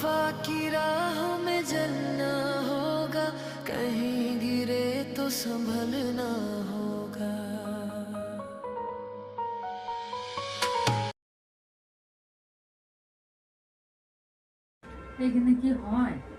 वफा की राह में जलना होगा, कहीं गिरे तो संभलना होगा। এখানে কি হয়?